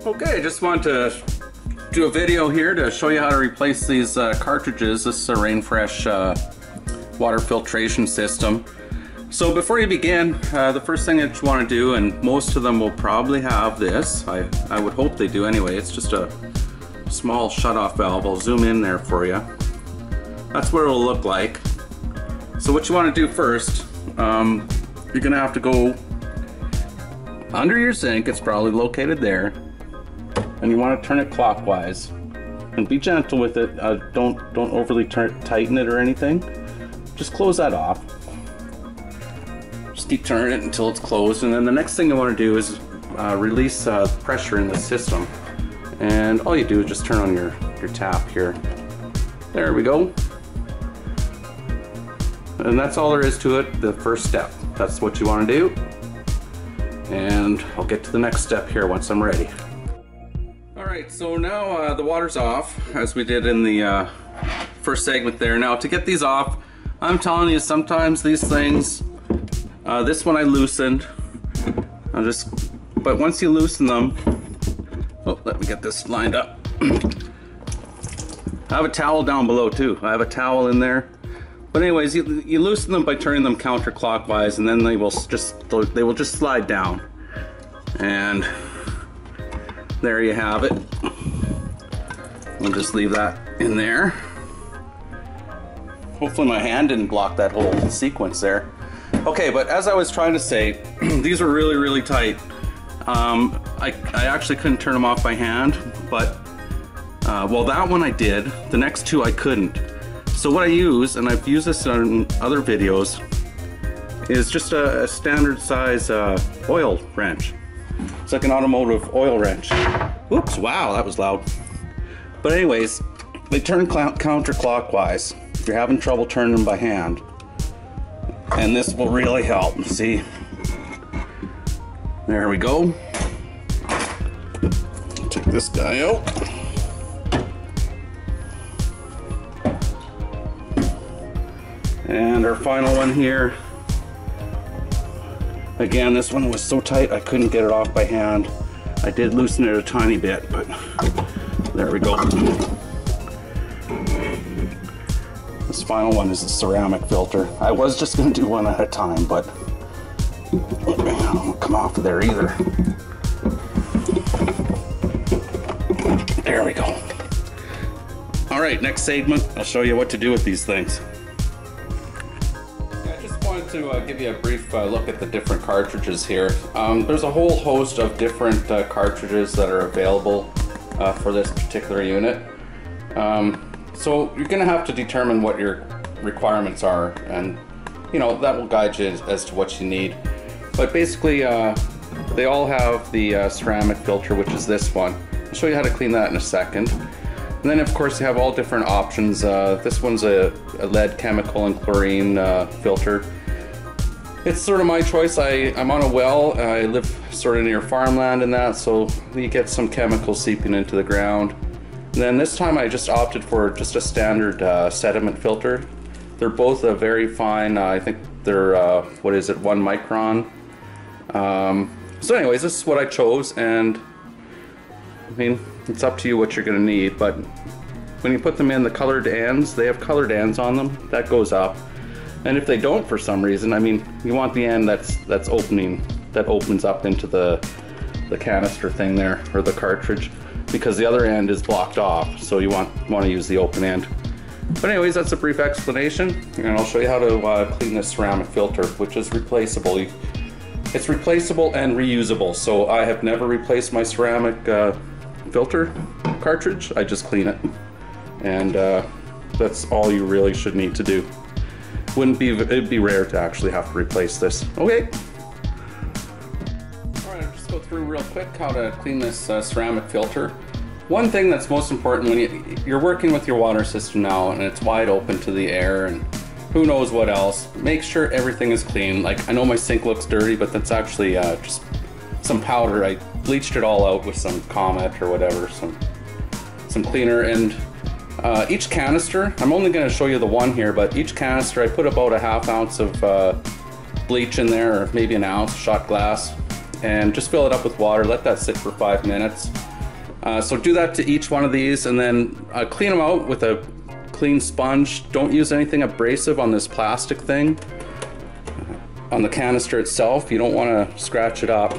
Okay, just want to do a video here to show you how to replace these cartridges. This is a RainFresh water filtration system. So before you begin, the first thing that you want to do, and most of them will probably have this, I would hope they do anyway, it's just a small shutoff valve. I'll zoom in there for you. That's what it'll look like. So what you want to do first, you're going to have to go under your sink. It's probably located there, and you want to turn it clockwise and be gentle with it. Don't overly tighten it or anything. Just close that off. Just keep turning it until it's closed, and then the next thing you want to do is release pressure in the system, and all you do is just turn on your tap here. There we go. And that's all there is to it, the first step. That's what you want to do. And I'll get to the next step here once I'm ready. Alright, so now the water's off, as we did in the first segment there. Now to get these off, I'm telling you, sometimes these things, this one I loosened, but once you loosen them, oh, let me get this lined up. I have a towel down below too. I have a towel in there. But anyways, you loosen them by turning them counterclockwise, and then they will just slide down. And there you have it. We'll just leave that in there. Hopefully my hand didn't block that whole sequence there. Okay, but as I was trying to say, these are really, really tight. I actually couldn't turn them off by hand, but well, that one I did. The next two I couldn't. So what I use, and I've used this on other videos, is just a standard size oil wrench. It's like an automotive oil wrench. Whoops, wow, that was loud. But anyways, they turn counterclockwise if you're having trouble turning them by hand. And this will really help. See? There we go. Take this guy out. And our final one here. Again, this one was so tight I couldn't get it off by hand. I did loosen it a tiny bit, but there we go. This final one is a ceramic filter. I was just going to do one at a time, but it won't come off of there either. There we go. All right, next segment, I'll show you what to do with these things. To give you a brief look at the different cartridges here. There's a whole host of different cartridges that are available for this particular unit. So you're going to have to determine what your requirements are, and you know that will guide you as to what you need. But basically they all have the ceramic filter, which is this one. I'll show you how to clean that in a second. And then of course you have all different options. This one's a lead, chemical, and chlorine filter. It's sort of my choice. I'm on a well. I live sort of near farmland and that, so you get some chemicals seeping into the ground. And then this time I just opted for just a standard sediment filter. They're both a very fine, I think they're, what is it, 1 micron. So anyways, this is what I chose, and I mean, it's up to you what you're going to need, but when you put them in the colored ends, they have colored ends on them, that goes up. And if they don't for some reason, I mean, you want the end that opens up into the canister thing there, or the cartridge, because the other end is blocked off, so you want to use the open end. But anyways, that's a brief explanation, and I'll show you how to clean this ceramic filter, which is replaceable. It's replaceable and reusable, so I have never replaced my ceramic filter cartridge. I just clean it, and that's all you really should need to do. It'd be rare to actually have to replace this. Okay. Alright, I'll just go through real quick how to clean this ceramic filter. One thing that's most important when you're working with your water system now and it's wide open to the air and who knows what else, make sure everything is clean. Like, I know my sink looks dirty, but that's actually just some powder. I bleached it all out with some Comet or whatever, some cleaner, and each canister, I'm only going to show you the one here, but each canister I put about a ½ ounce of bleach in there, or maybe an ounce, shot glass, and just fill it up with water, let that sit for 5 minutes. So do that to each one of these, and then clean them out with a clean sponge. Don't use anything abrasive on this plastic thing. On the canister itself, you don't want to scratch it up.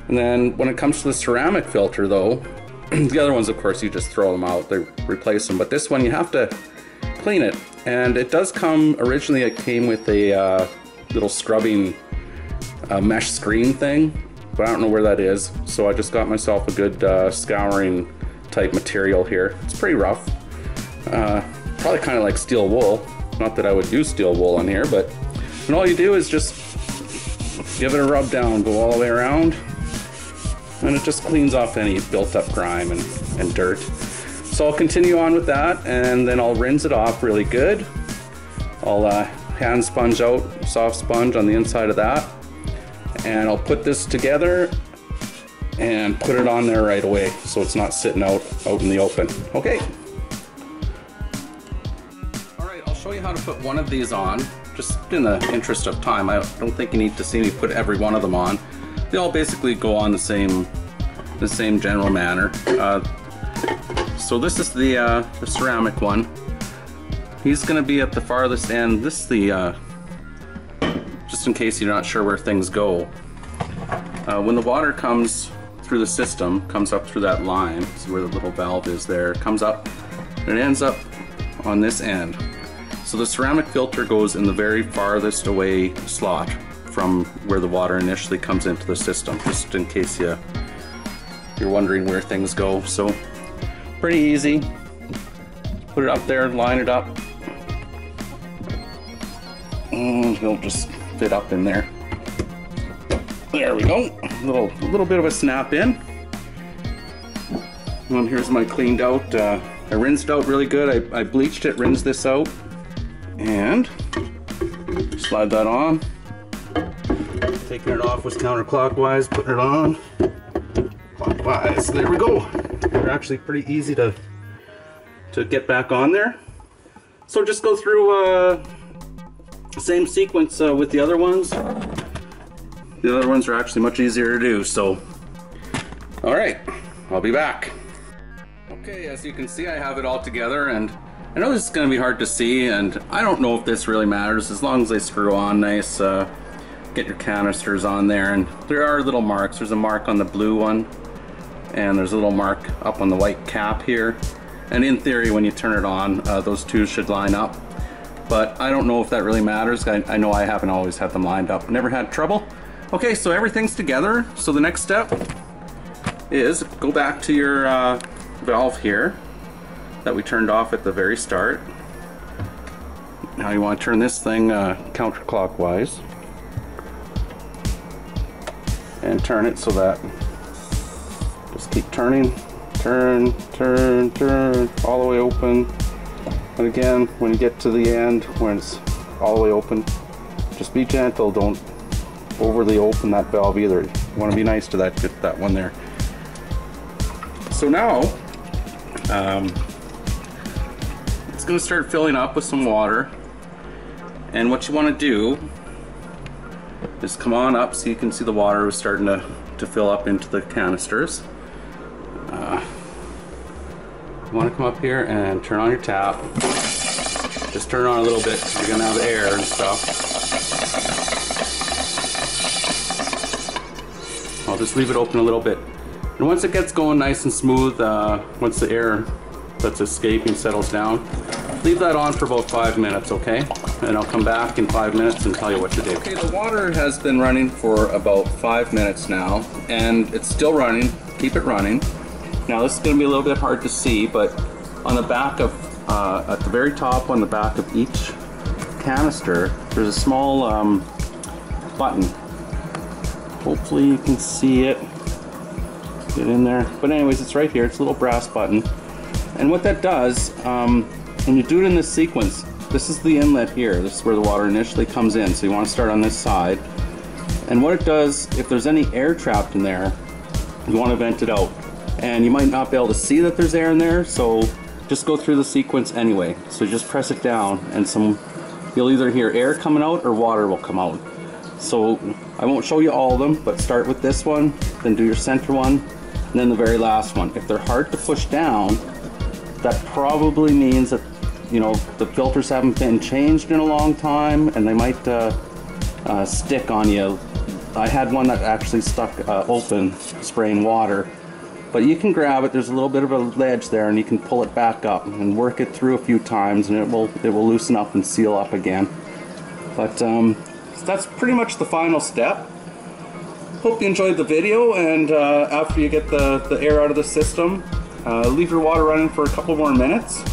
And then when it comes to the ceramic filter though, the other ones of course you just throw them out, they replace them, but this one you have to clean it. And it does come, originally it came with a little scrubbing mesh screen thing, but I don't know where that is, so I just got myself a good scouring type material here. It's pretty rough, probably kind of like steel wool. Not that I would use steel wool on here, but and all you do is just give it a rub down, go all the way around, and it just cleans off any built up grime and dirt. So I'll continue on with that, and then I'll rinse it off really good. I'll hand sponge out, soft sponge on the inside of that, and I'll put this together and put it on there right away so it's not sitting out in the open. Okay. Alright, I'll show you how to put one of these on, just in the interest of time. I don't think you need to see me put every one of them on. They all basically go on the same general manner. So this is the ceramic one. He's going to be at the farthest end. This is the, just in case you're not sure where things go. When the water comes through the system, comes up through that line, this is where the little valve is there, comes up, and it ends up on this end. So the ceramic filter goes in the very farthest away slot from where the water initially comes into the system, just in case you're wondering where things go. So pretty easy. Put it up there, line it up, and he'll just fit up in there. There we go. A little bit of a snap in. And here's my cleaned out. I rinsed out really good. I bleached it, rinsed this out, and slide that on. Taking it off was counterclockwise, putting it on clockwise. There we go. They're actually pretty easy to get back on there. So just go through the same sequence with the other ones. The other ones are actually much easier to do. So, all right, I'll be back. Okay, as you can see, I have it all together, and I know this is going to be hard to see, and I don't know if this really matters as long as they screw on nice. Get your canisters on there, and there are little marks. There's a mark on the blue one, and there's a little mark up on the white cap here. And in theory, when you turn it on, those two should line up. But I don't know if that really matters. I know I haven't always had them lined up. Never had trouble. Okay, so everything's together. So the next step is go back to your valve here that we turned off at the very start. Now you want to turn this thing counterclockwise and turn it so that just keep turning, turn all the way open. And again, when you get to the end, when it's all the way open, just be gentle. Don't overly open that valve either. You want to be nice to that one there. So now it's going to start filling up with some water, and what you want to do is come on up so you can see the water is starting to fill up into the canisters. You want to come up here and turn on your tap. Just turn it on a little bit so you're going to have air and stuff. I'll just leave it open a little bit. And once it gets going nice and smooth, once the air that's escaping settles down, leave that on for about 5 minutes, okay? And I'll come back in 5 minutes and tell you what to do. Okay, the water has been running for about 5 minutes now, and it's still running. Keep it running. Now this is going to be a little bit hard to see, but on the back of, at the very top on the back of each canister, there's a small button. Hopefully you can see it. Get in there. But anyways, it's right here. It's a little brass button. And what that does, when you do it in this sequence, this is the inlet here. This is where the water initially comes in. So you want to start on this side. And what it does, if there's any air trapped in there, you want to vent it out. And you might not be able to see that there's air in there, so just go through the sequence anyway. So just press it down, and you'll either hear air coming out or water will come out. So I won't show you all of them, but start with this one, then do your center one, And then the very last one. If they're hard to push down, that probably means that, you know, the filters haven't been changed in a long time, and they might stick on you. I had one that actually stuck open, spraying water. But you can grab it, there's a little bit of a ledge there, and you can pull it back up and work it through a few times, and it will loosen up and seal up again. But that's pretty much the final step. Hope you enjoyed the video, and after you get the air out of the system, leave your water running for a couple more minutes.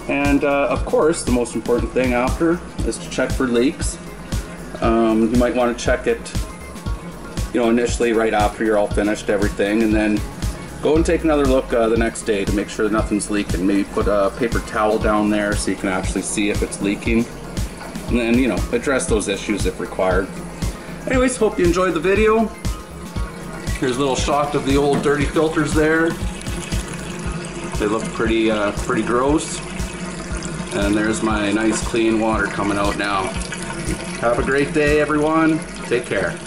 And of course, the most important thing after is to check for leaks. You might want to check it, you know, initially right after you're all finished everything, and then go and take another look the next day to make sure nothing's leaking. Maybe put a paper towel down there so you can actually see if it's leaking, and then, you know, address those issues if required. Anyways, hope you enjoyed the video. Here's a little shot of the old dirty filters there. They look pretty gross. And there's my nice clean water coming out now. Have a great day, everyone. Take care.